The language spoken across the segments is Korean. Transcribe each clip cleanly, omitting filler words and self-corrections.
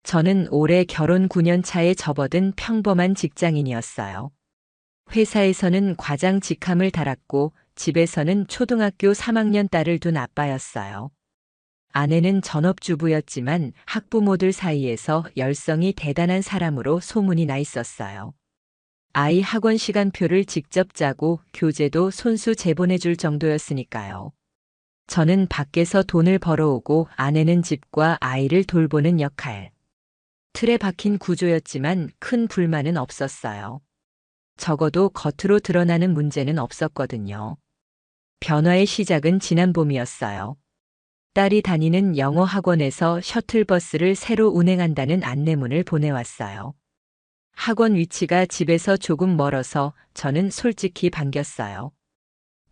저는 올해 결혼 9년 차에 접어든 평범한 직장인이었어요. 회사에서는 과장 직함을 달았고 집에서는 초등학교 3학년 딸을 둔 아빠였어요. 아내는 전업주부였지만 학부모들 사이에서 열성이 대단한 사람으로 소문이 나 있었어요. 아이 학원 시간표를 직접 짜고 교재도 손수 제보내줄 정도였으니까요. 저는 밖에서 돈을 벌어오고 아내는 집과 아이를 돌보는 역할. 틀에 박힌 구조였지만 큰 불만은 없었어요. 적어도 겉으로 드러나는 문제는 없었거든요. 변화의 시작은 지난 봄이었어요. 딸이 다니는 영어 학원에서 셔틀버스를 새로 운행한다는 안내문을 보내왔어요. 학원 위치가 집에서 조금 멀어서 저는 솔직히 반겼어요.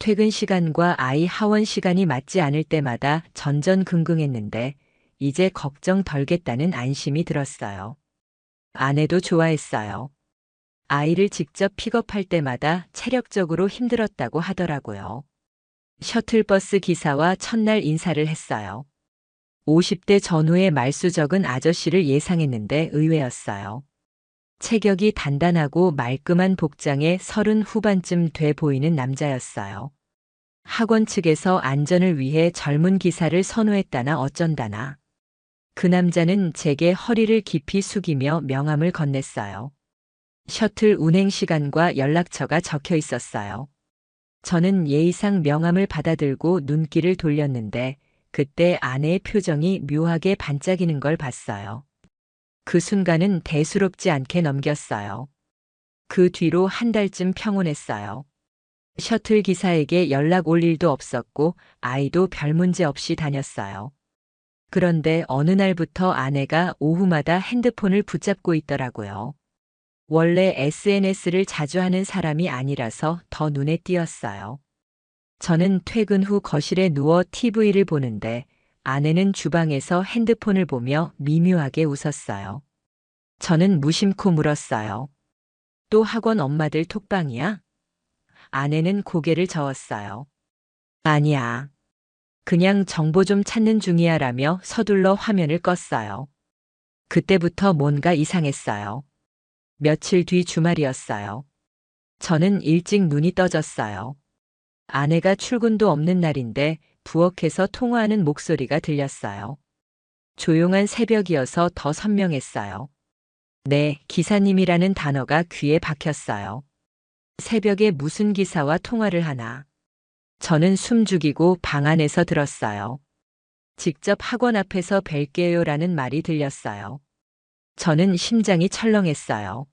퇴근 시간과 아이 하원 시간이 맞지 않을 때마다 전전긍긍했는데 이제 걱정 덜겠다는 안심이 들었어요. 아내도 좋아했어요. 아이를 직접 픽업할 때마다 체력적으로 힘들었다고 하더라고요. 셔틀버스 기사와 첫날 인사를 했어요. 50대 전후의 말수 적은 아저씨를 예상했는데 의외였어요. 체격이 단단하고 말끔한 복장에 30 후반쯤 돼 보이는 남자였어요. 학원 측에서 안전을 위해 젊은 기사를 선호했다나 어쩐다나. 그 남자는 제게 허리를 깊이 숙이며 명함을 건넸어요. 셔틀 운행 시간과 연락처가 적혀 있었어요. 저는 예의상 명함을 받아들고 눈길을 돌렸는데 그때 아내의 표정이 묘하게 반짝이는 걸 봤어요. 그 순간은 대수롭지 않게 넘겼어요. 그 뒤로 한 달쯤 평온했어요. 셔틀 기사에게 연락 올 일도 없었고 아이도 별 문제 없이 다녔어요. 그런데 어느 날부터 아내가 오후마다 핸드폰을 붙잡고 있더라고요. 원래 SNS를 자주 하는 사람이 아니라서 더 눈에 띄었어요. 저는 퇴근 후 거실에 누워 TV를 보는데 아내는 주방에서 핸드폰을 보며 미묘하게 웃었어요. 저는 무심코 물었어요. 또 학원 엄마들 톡방이야? 아내는 고개를 저었어요. 아니야. 그냥 정보 좀 찾는 중이야 라며 서둘러 화면을 껐어요. 그때부터 뭔가 이상했어요. 며칠 뒤 주말이었어요. 저는 일찍 눈이 떠졌어요. 아내가 출근도 없는 날인데 부엌에서 통화하는 목소리가 들렸어요. 조용한 새벽이어서 더 선명했어요. 네, 기사님이라는 단어가 귀에 박혔어요. 새벽에 무슨 기사와 통화를 하나. 저는 숨 죽이고 방 안에서 들었어요. 직접 학원 앞에서 뵐게요라는 말이 들렸어요. 저는 심장이 철렁했어요.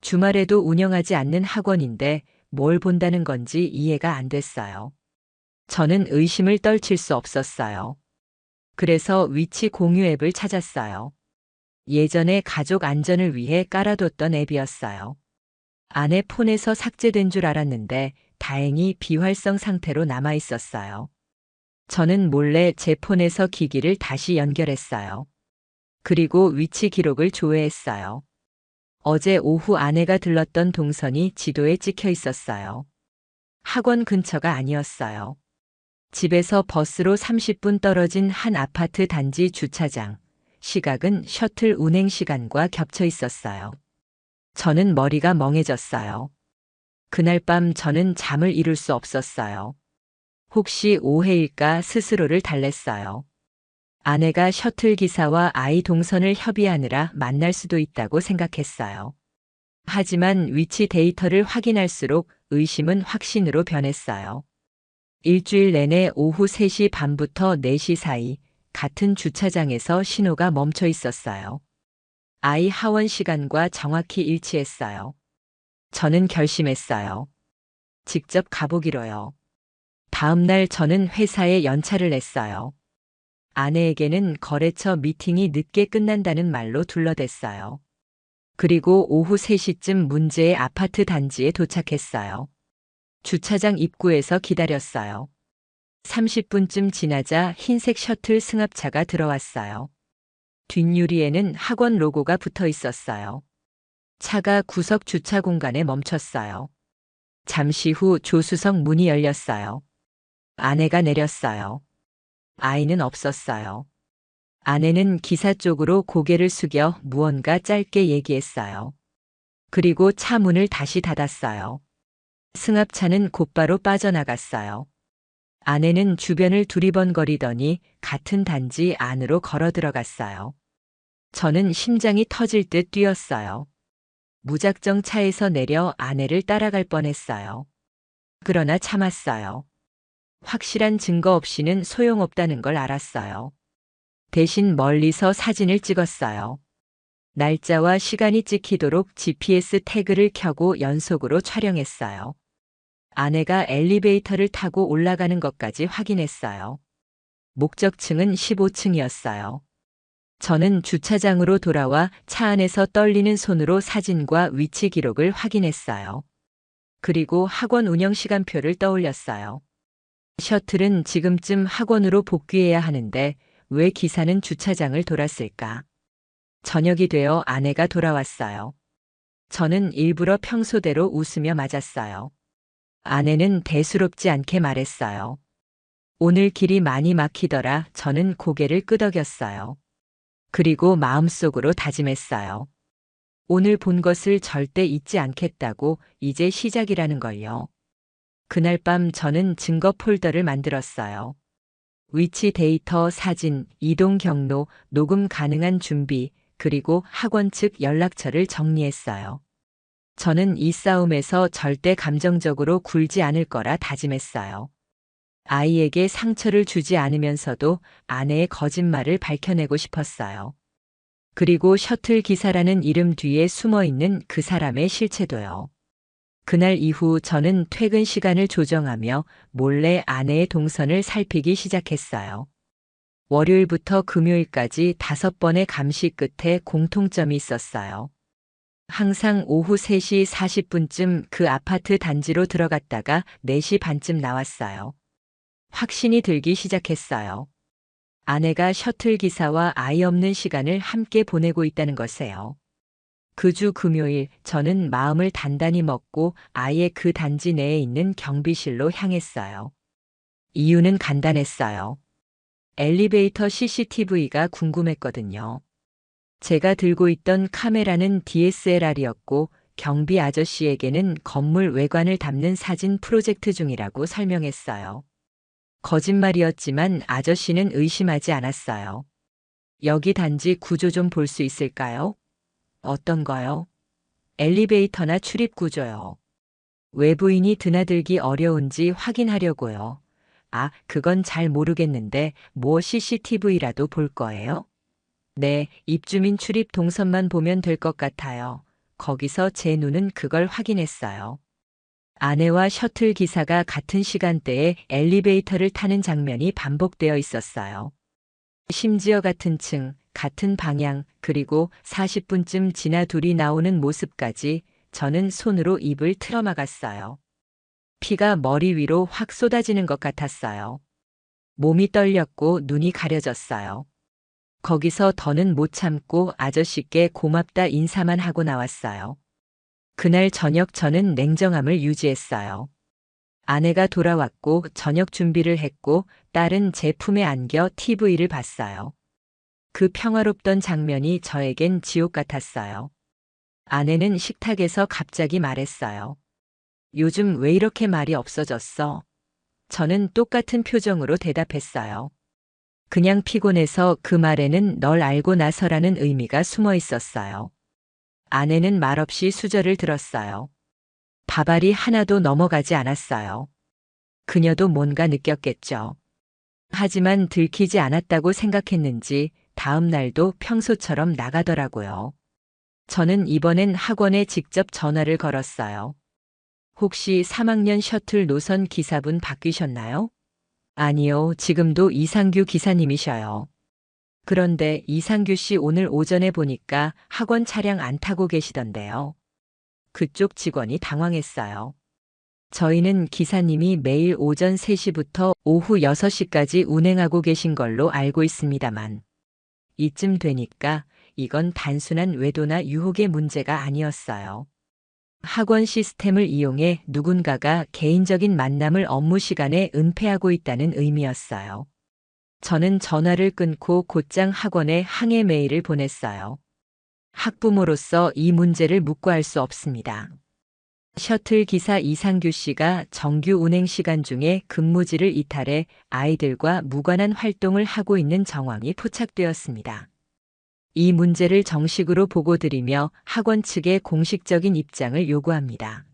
주말에도 운영하지 않는 학원인데 뭘 본다는 건지 이해가 안 됐어요. 저는 의심을 떨칠 수 없었어요. 그래서 위치 공유 앱을 찾았어요. 예전에 가족 안전을 위해 깔아뒀던 앱이었어요. 아내 폰에서 삭제된 줄 알았는데 다행히 비활성 상태로 남아 있었어요. 저는 몰래 제 폰에서 기기를 다시 연결했어요. 그리고 위치 기록을 조회했어요. 어제 오후 아내가 들렀던 동선이 지도에 찍혀 있었어요. 학원 근처가 아니었어요. 집에서 버스로 30분 떨어진 한 아파트 단지 주차장. 시각은 셔틀 운행 시간과 겹쳐 있었어요. 저는 머리가 멍해졌어요. 그날 밤 저는 잠을 이룰 수 없었어요. 혹시 오해일까 스스로를 달랬어요. 아내가 셔틀 기사와 아이 동선을 협의하느라 만날 수도 있다고 생각했어요. 하지만 위치 데이터를 확인할수록 의심은 확신으로 변했어요. 일주일 내내 오후 3시 반부터 4시 사이 같은 주차장에서 신호가 멈춰 있었어요. 아이 하원 시간과 정확히 일치했어요. 저는 결심했어요. 직접 가보기로요. 다음 날 저는 회사에 연차를 냈어요. 아내에게는 거래처 미팅이 늦게 끝난다는 말로 둘러댔어요. 그리고 오후 3시쯤 문제의 아파트 단지에 도착했어요. 주차장 입구에서 기다렸어요. 30분쯤 지나자 흰색 셔틀 승합차가 들어왔어요. 뒷유리에는 학원 로고가 붙어 있었어요. 차가 구석 주차 공간에 멈췄어요. 잠시 후 조수석 문이 열렸어요. 아내가 내렸어요. 아이는 없었어요. 아내는 기사 쪽으로 고개를 숙여 무언가 짧게 얘기했어요. 그리고 차 문을 다시 닫았어요. 승합차는 곧바로 빠져나갔어요. 아내는 주변을 두리번거리더니 같은 단지 안으로 걸어 들어갔어요. 저는 심장이 터질 듯 뛰었어요. 무작정 차에서 내려 아내를 따라갈 뻔했어요. 그러나 참았어요. 확실한 증거 없이는 소용없다는 걸 알았어요. 대신 멀리서 사진을 찍었어요. 날짜와 시간이 찍히도록 GPS 태그를 켜고 연속으로 촬영했어요. 아내가 엘리베이터를 타고 올라가는 것까지 확인했어요. 목적층은 15층이었어요. 저는 주차장으로 돌아와 차 안에서 떨리는 손으로 사진과 위치 기록을 확인했어요. 그리고 학원 운영 시간표를 떠올렸어요. 셔틀은 지금쯤 학원으로 복귀해야 하는데 왜 기사는 주차장을 돌았을까? 저녁이 되어 아내가 돌아왔어요. 저는 일부러 평소대로 웃으며 맞았어요. 아내는 대수롭지 않게 말했어요. 오늘 길이 많이 막히더라. 저는 고개를 끄덕였어요. 그리고 마음속으로 다짐했어요. 오늘 본 것을 절대 잊지 않겠다고. 이제 시작이라는 걸요. 그날 밤 저는 증거 폴더를 만들었어요. 위치 데이터, 사진, 이동 경로, 녹음 가능한 준비, 그리고 학원 측 연락처를 정리했어요. 저는 이 싸움에서 절대 감정적으로 굴지 않을 거라 다짐했어요. 아이에게 상처를 주지 않으면서도 아내의 거짓말을 밝혀내고 싶었어요. 그리고 셔틀 기사라는 이름 뒤에 숨어 있는 그 사람의 실체도요. 그날 이후 저는 퇴근 시간을 조정하며 몰래 아내의 동선을 살피기 시작했어요. 월요일부터 금요일까지 5번의 감시 끝에 공통점이 있었어요. 항상 오후 3시 40분쯤 그 아파트 단지로 들어갔다가 4시 반쯤 나왔어요. 확신이 들기 시작했어요. 아내가 셔틀 기사와 아이 없는 시간을 함께 보내고 있다는 것에요. 그 주 금요일 저는 마음을 단단히 먹고 아예 그 단지 내에 있는 경비실로 향했어요. 이유는 간단했어요. 엘리베이터 CCTV가 궁금했거든요. 제가 들고 있던 카메라는 DSLR이었고 경비 아저씨에게는 건물 외관을 담는 사진 프로젝트 중이라고 설명했어요. 거짓말이었지만 아저씨는 의심하지 않았어요. 여기 단지 구조 좀 볼 수 있을까요? 어떤 거요? 엘리베이터나 출입 구조요. 외부인이 드나들기 어려운지 확인하려고요. 아, 그건 잘 모르겠는데 뭐 CCTV라도 볼 거예요? 네, 입주민 출입 동선만 보면 될 것 같아요. 거기서 제 눈은 그걸 확인했어요. 아내와 셔틀 기사가 같은 시간대에 엘리베이터를 타는 장면이 반복되어 있었어요. 심지어 같은 층, 같은 방향, 그리고 40분쯤 지나 둘이 나오는 모습까지 저는 손으로 입을 틀어막았어요. 피가 머리 위로 확 쏟아지는 것 같았어요. 몸이 떨렸고 눈이 가려졌어요. 거기서 더는 못 참고 아저씨께 고맙다 인사만 하고 나왔어요. 그날 저녁 저는 냉정함을 유지했어요. 아내가 돌아왔고 저녁 준비를 했고 딸은 제 품에 안겨 TV를 봤어요. 그 평화롭던 장면이 저에겐 지옥 같았어요. 아내는 식탁에서 갑자기 말했어요. 요즘 왜 이렇게 말이 없어졌어? 저는 똑같은 표정으로 대답했어요. 그냥 피곤해서. 그 말에는 널 알고 나서라는 의미가 숨어 있었어요. 아내는 말없이 수저를 들었어요. 밥알이 하나도 넘어가지 않았어요. 그녀도 뭔가 느꼈겠죠. 하지만 들키지 않았다고 생각했는지 다음 날도 평소처럼 나가더라고요. 저는 이번엔 학원에 직접 전화를 걸었어요. 혹시 3학년 셔틀 노선 기사분 바뀌셨나요? 아니요, 지금도 이상규 기사님이셔요. 그런데 이상규 씨 오늘 오전에 보니까 학원 차량 안 타고 계시던데요. 그쪽 직원이 당황했어요. 저희는 기사님이 매일 오전 3시부터 오후 6시까지 운행하고 계신 걸로 알고 있습니다만. 이쯤 되니까 이건 단순한 외도나 유혹의 문제가 아니었어요. 학원 시스템을 이용해 누군가가 개인적인 만남을 업무 시간에 은폐하고 있다는 의미였어요. 저는 전화를 끊고 곧장 학원에 항해 메일을 보냈어요. 학부모로서 이 문제를 묵과할 수 없습니다. 셔틀 기사 이상규 씨가 정규 운행 시간 중에 근무지를 이탈해 아이들과 무관한 활동을 하고 있는 정황이 포착되었습니다. 이 문제를 정식으로 보고드리며 학원 측의 공식적인 입장을 요구합니다.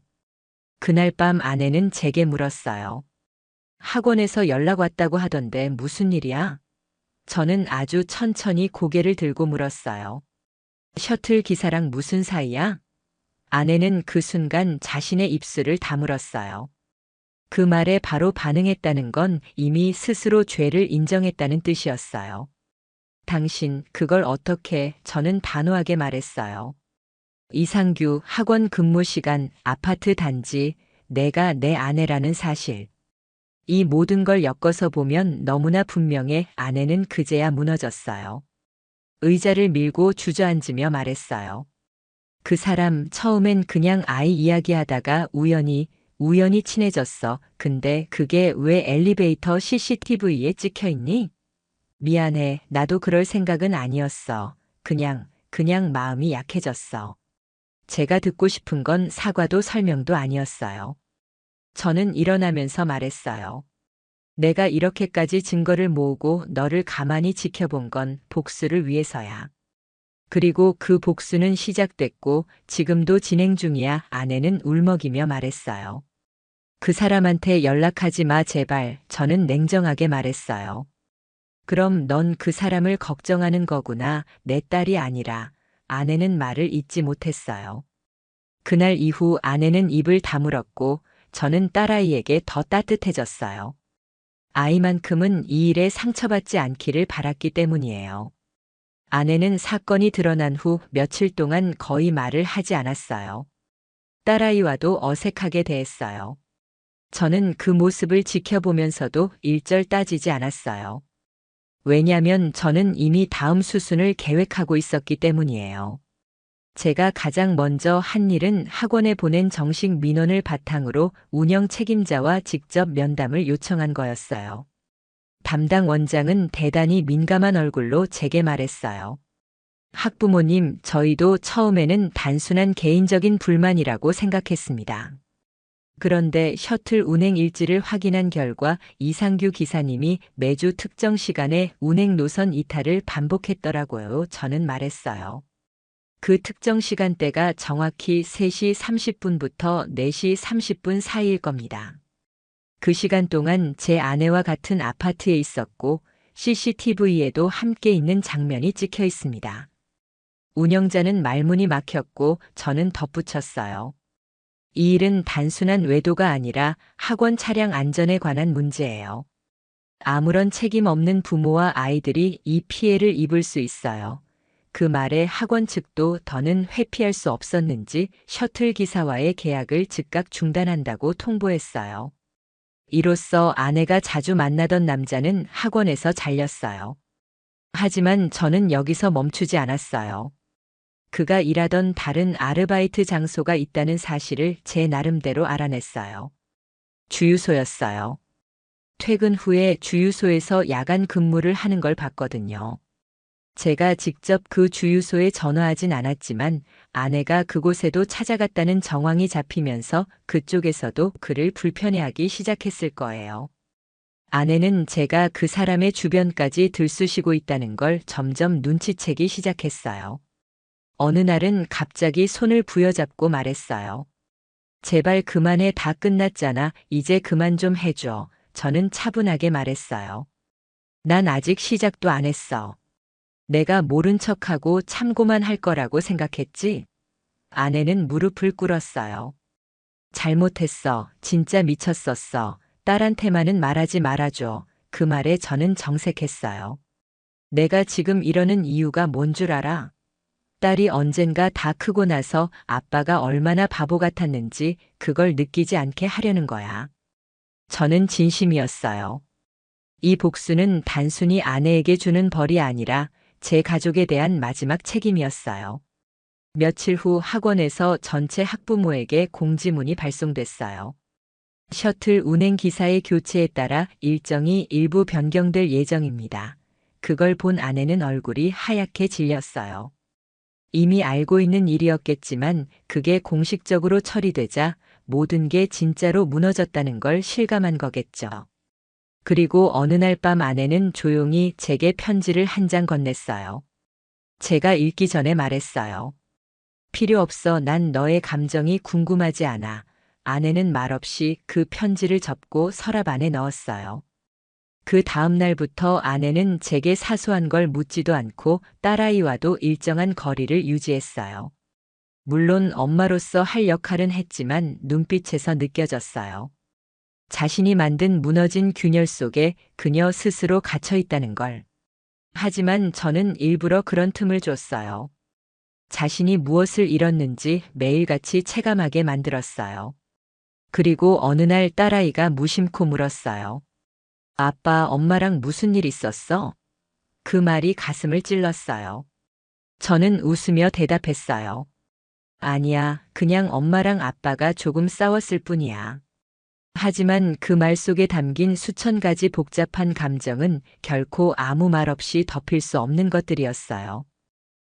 그날 밤 아내는 제게 물었어요. 학원에서 연락 왔다고 하던데 무슨 일이야? 저는 아주 천천히 고개를 들고 물었어요. 셔틀 기사랑 무슨 사이야? 아내는 그 순간 자신의 입술을 다물었어요. 그 말에 바로 반응했다는 건 이미 스스로 죄를 인정했다는 뜻이었어요. 당신 그걸 어떻게? 저는 단호하게 말했어요. 이상규 학원 근무 시간, 아파트 단지, 내가 내 아내라는 사실. 이 모든 걸 엮어서 보면 너무나 분명해. 아내는 그제야 무너졌어요. 의자를 밀고 주저앉으며 말했어요. 그 사람 처음엔 그냥 아이 이야기하다가 우연히 친해졌어. 근데 그게 왜 엘리베이터 CCTV에 찍혀 있니? 미안해. 나도 그럴 생각은 아니었어. 그냥 마음이 약해졌어. 제가 듣고 싶은 건 사과도 설명도 아니었어요. 저는 일어나면서 말했어요. 내가 이렇게까지 증거를 모으고 너를 가만히 지켜본 건 복수를 위해서야. 그리고 그 복수는 시작됐고 지금도 진행 중이야. 아내는 울먹이며 말했어요. 그 사람한테 연락하지 마 제발. 저는 냉정하게 말했어요. 그럼 넌 그 사람을 걱정하는 거구나. 내 딸이 아니라. 아내는 말을 잇지 못했어요. 그날 이후 아내는 입을 다물었고 저는 딸아이에게 더 따뜻해졌어요. 아이만큼은 이 일에 상처받지 않기를 바랐기 때문이에요. 아내는 사건이 드러난 후 며칠 동안 거의 말을 하지 않았어요. 딸아이와도 어색하게 대했어요. 저는 그 모습을 지켜보면서도 일절 따지지 않았어요. 왜냐면 저는 이미 다음 수순을 계획하고 있었기 때문이에요. 제가 가장 먼저 한 일은 학원에 보낸 정식 민원을 바탕으로 운영 책임자와 직접 면담을 요청한 거였어요. 담당 원장은 대단히 민감한 얼굴로 제게 말했어요. 학부모님, 저희도 처음에는 단순한 개인적인 불만이라고 생각했습니다. 그런데 셔틀 운행 일지를 확인한 결과 이상규 기사님이 매주 특정 시간에 운행 노선 이탈을 반복했더라고요. 저는 말했어요. 그 특정 시간대가 정확히 3시 30분부터 4시 30분 사이일 겁니다. 그 시간 동안 제 아내와 같은 아파트에 있었고 CCTV에도 함께 있는 장면이 찍혀 있습니다. 운영자는 말문이 막혔고 저는 덧붙였어요. 이 일은 단순한 외도가 아니라 학원 차량 안전에 관한 문제예요. 아무런 책임 없는 부모와 아이들이 이 피해를 입을 수 있어요. 그 말에 학원 측도 더는 회피할 수 없었는지 셔틀 기사와의 계약을 즉각 중단한다고 통보했어요. 이로써 아내가 자주 만나던 남자는 학원에서 잘렸어요. 하지만 저는 여기서 멈추지 않았어요. 그가 일하던 다른 아르바이트 장소가 있다는 사실을 제 나름대로 알아냈어요. 주유소였어요. 퇴근 후에 주유소에서 야간 근무를 하는 걸 봤거든요. 제가 직접 그 주유소에 전화하진 않았지만 아내가 그곳에도 찾아갔다는 정황이 잡히면서 그쪽에서도 그를 불편해하기 시작했을 거예요. 아내는 제가 그 사람의 주변까지 들쑤시고 있다는 걸 점점 눈치채기 시작했어요. 어느 날은 갑자기 손을 부여잡고 말했어요. 제발 그만해. 다 끝났잖아. 이제 그만 좀 해줘. 저는 차분하게 말했어요. 난 아직 시작도 안 했어. 내가 모른 척하고 참고만 할 거라고 생각했지? 아내는 무릎을 꿇었어요. 잘못했어. 진짜 미쳤었어. 딸한테만은 말하지 말아줘. 그 말에 저는 정색했어요. 내가 지금 이러는 이유가 뭔 줄 알아? 딸이 언젠가 다 크고 나서 아빠가 얼마나 바보 같았는지 그걸 느끼지 않게 하려는 거야. 저는 진심이었어요. 이 복수는 단순히 아내에게 주는 벌이 아니라 제 가족에 대한 마지막 책임이었어요. 며칠 후 학원에서 전체 학부모에게 공지문이 발송됐어요. 셔틀 운행 기사의 교체에 따라 일정이 일부 변경될 예정입니다. 그걸 본 아내는 얼굴이 하얗게 질렸어요. 이미 알고 있는 일이었겠지만 그게 공식적으로 처리되자 모든 게 진짜로 무너졌다는 걸 실감한 거겠죠. 그리고 어느 날 밤 아내는 조용히 제게 편지를 한 장 건넸어요. 제가 읽기 전에 말했어요. 필요 없어. 난 너의 감정이 궁금하지 않아. 아내는 말없이 그 편지를 접고 서랍 안에 넣었어요. 그 다음 날부터 아내는 제게 사소한 걸 묻지도 않고 딸아이와도 일정한 거리를 유지했어요. 물론 엄마로서 할 역할은 했지만 눈빛에서 느껴졌어요. 자신이 만든 무너진 균열 속에 그녀 스스로 갇혀 있다는 걸. 하지만 저는 일부러 그런 틈을 줬어요. 자신이 무엇을 잃었는지 매일같이 체감하게 만들었어요. 그리고 어느 날 딸아이가 무심코 물었어요. 아빠, 엄마랑 무슨 일 있었어? 그 말이 가슴을 찔렀어요. 저는 웃으며 대답했어요. 아니야, 그냥 엄마랑 아빠가 조금 싸웠을 뿐이야. 하지만 그 말 속에 담긴 수천 가지 복잡한 감정은 결코 아무 말 없이 덮일 수 없는 것들이었어요.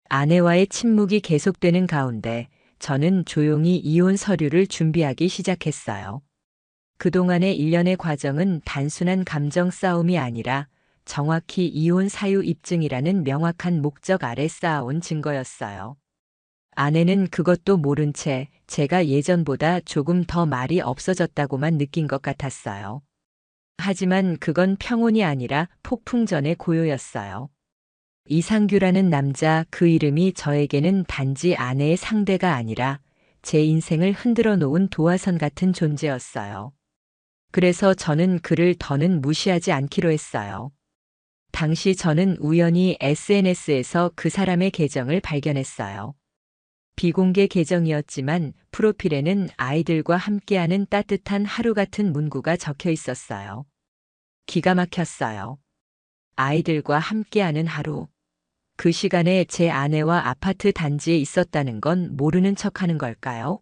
아내와의 침묵이 계속되는 가운데 저는 조용히 이혼 서류를 준비하기 시작했어요. 그동안의 일련의 과정은 단순한 감정 싸움이 아니라 정확히 이혼 사유 입증이라는 명확한 목적 아래 쌓아온 증거였어요. 아내는 그것도 모른 채 제가 예전보다 조금 더 말이 없어졌다고만 느낀 것 같았어요. 하지만 그건 평온이 아니라 폭풍전의 고요였어요. 이상규라는 남자, 그 이름이 저에게는 단지 아내의 상대가 아니라 제 인생을 흔들어 놓은 도화선 같은 존재였어요. 그래서 저는 그를 더는 무시하지 않기로 했어요. 당시 저는 우연히 SNS에서 그 사람의 계정을 발견했어요. 비공개 계정이었지만 프로필에는 아이들과 함께하는 따뜻한 하루 같은 문구가 적혀 있었어요. 기가 막혔어요. 아이들과 함께하는 하루. 그 시간에 제 아내와 아파트 단지에 있었다는 건 모르는 척하는 걸까요?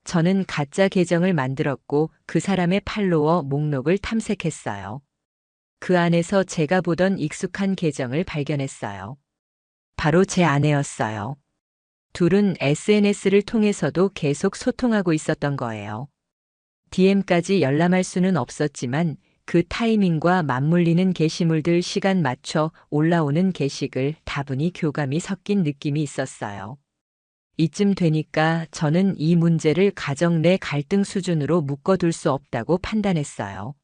저는 가짜 계정을 만들었고 그 사람의 팔로워 목록을 탐색했어요. 그 안에서 제가 보던 익숙한 계정을 발견했어요. 바로 제 아내였어요. 둘은 SNS를 통해서도 계속 소통하고 있었던 거예요. DM까지 열람할 수는 없었지만 그 타이밍과 맞물리는 게시물들 시간 맞춰 올라오는 게시글 다분히 교감이 섞인 느낌이 있었어요. 이쯤 되니까 저는 이 문제를 가정 내 갈등 수준으로 묶어둘 수 없다고 판단했어요.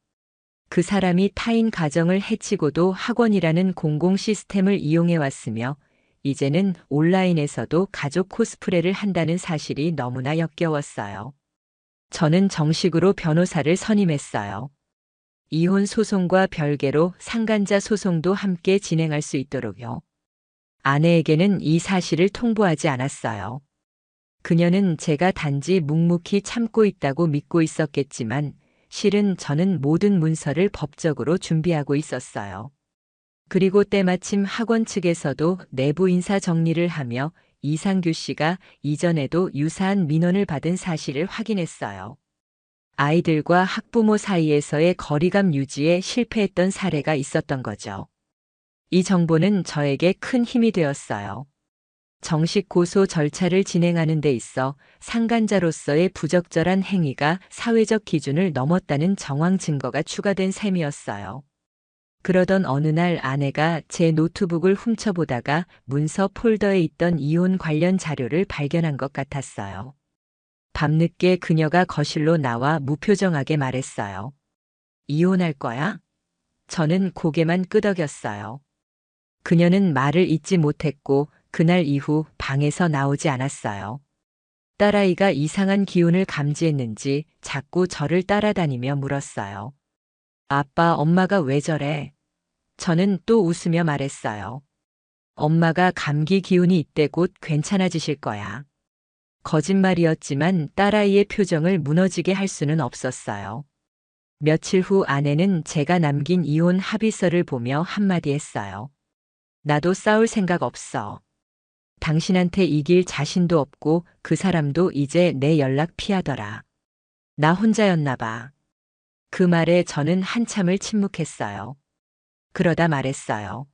그 사람이 타인 가정을 해치고도 학원이라는 공공 시스템을 이용해 왔으며 이제는 온라인에서도 가족 코스프레를 한다는 사실이 너무나 역겨웠어요. 저는 정식으로 변호사를 선임했어요. 이혼 소송과 별개로 상간자 소송도 함께 진행할 수 있도록요. 아내에게는 이 사실을 통보하지 않았어요. 그녀는 제가 단지 묵묵히 참고 있다고 믿고 있었겠지만 실은 저는 모든 문서를 법적으로 준비하고 있었어요. 그리고 때마침 학원 측에서도 내부 인사 정리를 하며 이상규 씨가 이전에도 유사한 민원을 받은 사실을 확인했어요. 아이들과 학부모 사이에서의 거리감 유지에 실패했던 사례가 있었던 거죠. 이 정보는 저에게 큰 힘이 되었어요. 정식 고소 절차를 진행하는 데 있어 상간자로서의 부적절한 행위가 사회적 기준을 넘었다는 정황 증거가 추가된 셈이었어요. 그러던 어느 날 아내가 제 노트북을 훔쳐보다가 문서 폴더에 있던 이혼 관련 자료를 발견한 것 같았어요. 밤늦게 그녀가 거실로 나와 무표정하게 말했어요. 이혼할 거야? 저는 고개만 끄덕였어요. 그녀는 말을 잇지 못했고 그날 이후 방에서 나오지 않았어요. 딸아이가 이상한 기운을 감지했는지 자꾸 저를 따라다니며 물었어요. 아빠, 엄마가 왜 저래? 저는 또 웃으며 말했어요. 엄마가 감기 기운이 있대. 곧 괜찮아지실 거야. 거짓말이었지만 딸아이의 표정을 무너지게 할 수는 없었어요. 며칠 후 아내는 제가 남긴 이혼 합의서를 보며 한마디 했어요. 나도 싸울 생각 없어. 당신한테 이길 자신도 없고 그 사람도 이제 내 연락 피하더라. 나 혼자였나 봐. 그 말에 저는 한참을 침묵했어요. 그러다 말했어요.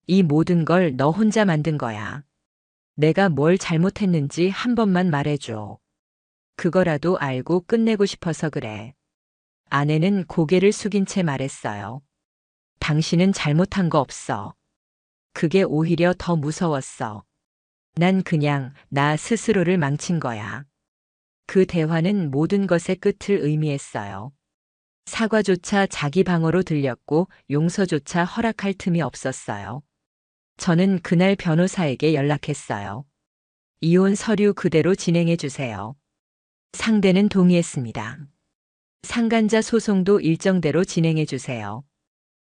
이 모든 걸 너 혼자 만든 거야. 내가 뭘 잘못했는지 한 번만 말해줘. 그거라도 알고 끝내고 싶어서 그래. 아내는 고개를 숙인 채 말했어요. 당신은 잘못한 거 없어. 그게 오히려 더 무서웠어. 난 그냥 나 스스로를 망친 거야. 그 대화는 모든 것의 끝을 의미했어요. 사과조차 자기 방어로 들렸고 용서조차 허락할 틈이 없었어요. 저는 그날 변호사에게 연락했어요. 이혼 서류 그대로 진행해 주세요. 상대는 동의했습니다. 상간자 소송도 일정대로 진행해 주세요.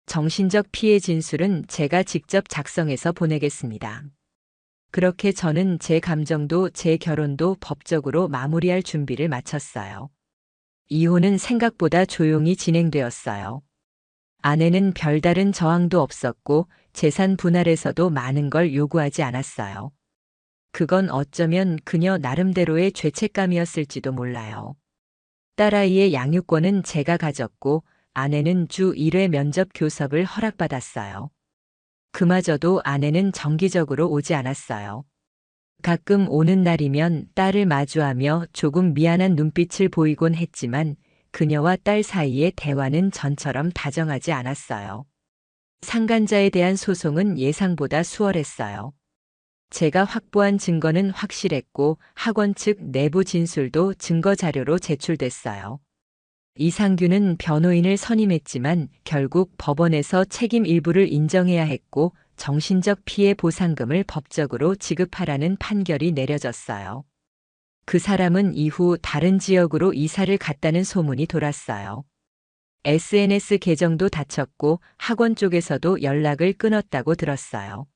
정신적 피해 진술은 제가 직접 작성해서 보내겠습니다. 그렇게 저는 제 감정도 제 결혼도 법적으로 마무리할 준비를 마쳤어요. 이혼은 생각보다 조용히 진행되었어요. 아내는 별다른 저항도 없었고 재산 분할에서도 많은 걸 요구하지 않았어요. 그건 어쩌면 그녀 나름대로의 죄책감이었을지도 몰라요. 딸아이의 양육권은 제가 가졌고 아내는 주 1회 면접 교섭을 허락받았어요. 그마저도 아내는 정기적으로 오지 않았어요. 가끔 오는 날이면 딸을 마주하며 조금 미안한 눈빛을 보이곤 했지만 그녀와 딸 사이의 대화는 전처럼 다정하지 않았어요. 상간자에 대한 소송은 예상보다 수월했어요. 제가 확보한 증거는 확실했고 학원 측 내부 진술도 증거 자료로 제출됐어요. 이상규는 변호인을 선임했지만 결국 법원에서 책임 일부를 인정해야 했고 정신적 피해 보상금을 법적으로 지급하라는 판결이 내려졌어요. 그 사람은 이후 다른 지역으로 이사를 갔다는 소문이 돌았어요. SNS 계정도 닫혔고 학원 쪽에서도 연락을 끊었다고 들었어요.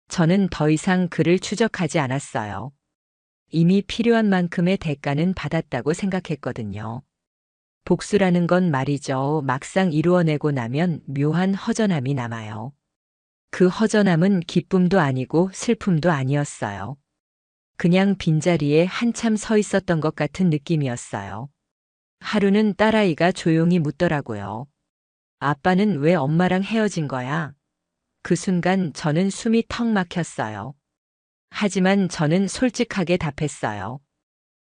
저는 더 이상 그를 추적하지 않았어요. 이미 필요한 만큼의 대가는 받았다고 생각했거든요. 복수라는 건 말이죠. 막상 이루어내고 나면 묘한 허전함이 남아요. 그 허전함은 기쁨도 아니고 슬픔도 아니었어요. 그냥 빈자리에 한참 서 있었던 것 같은 느낌이었어요. 하루는 딸아이가 조용히 묻더라고요. 아빠는 왜 엄마랑 헤어진 거야? 그 순간 저는 숨이 턱 막혔어요. 하지만 저는 솔직하게 답했어요.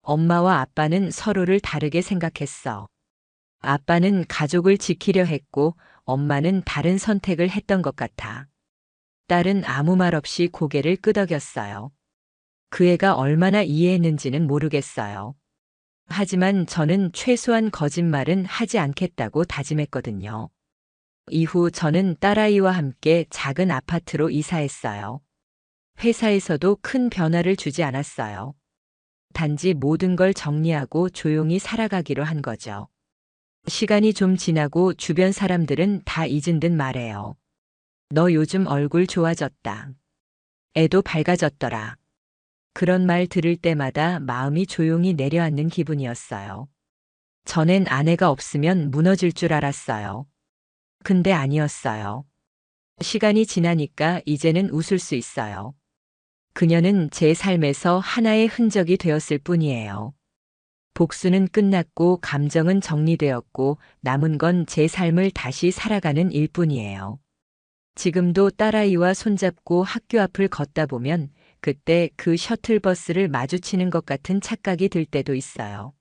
엄마와 아빠는 서로를 다르게 생각했어. 아빠는 가족을 지키려 했고 엄마는 다른 선택을 했던 것 같아. 딸은 아무 말 없이 고개를 끄덕였어요. 그 애가 얼마나 이해했는지는 모르겠어요. 하지만 저는 최소한 거짓말은 하지 않겠다고 다짐했거든요. 이후 저는 딸아이와 함께 작은 아파트로 이사했어요. 회사에서도 큰 변화를 주지 않았어요. 단지 모든 걸 정리하고 조용히 살아가기로 한 거죠. 시간이 좀 지나고 주변 사람들은 다 잊은 듯 말해요. 너 요즘 얼굴 좋아졌다. 애도 밝아졌더라. 그런 말 들을 때마다 마음이 조용히 내려앉는 기분이었어요. 전엔 아내가 없으면 무너질 줄 알았어요. 근데 아니었어요. 시간이 지나니까 이제는 웃을 수 있어요. 그녀는 제 삶에서 하나의 흔적이 되었을 뿐이에요. 복수는 끝났고 감정은 정리되었고 남은 건 제 삶을 다시 살아가는 일뿐이에요. 지금도 딸아이와 손잡고 학교 앞을 걷다 보면 그때 그 셔틀버스를 마주치는 것 같은 착각이 들 때도 있어요.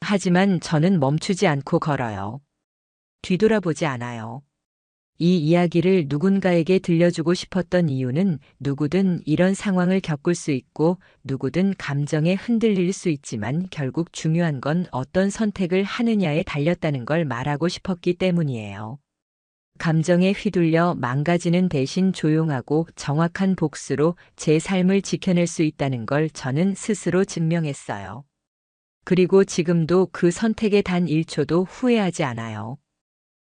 하지만 저는 멈추지 않고 걸어요. 뒤돌아보지 않아요. 이 이야기를 누군가에게 들려주고 싶었던 이유는 누구든 이런 상황을 겪을 수 있고 누구든 감정에 흔들릴 수 있지만 결국 중요한 건 어떤 선택을 하느냐에 달렸다는 걸 말하고 싶었기 때문이에요. 감정에 휘둘려 망가지는 대신 조용하고 정확한 복수로 제 삶을 지켜낼 수 있다는 걸 저는 스스로 증명했어요. 그리고 지금도 그 선택에 단 1초도 후회하지 않아요.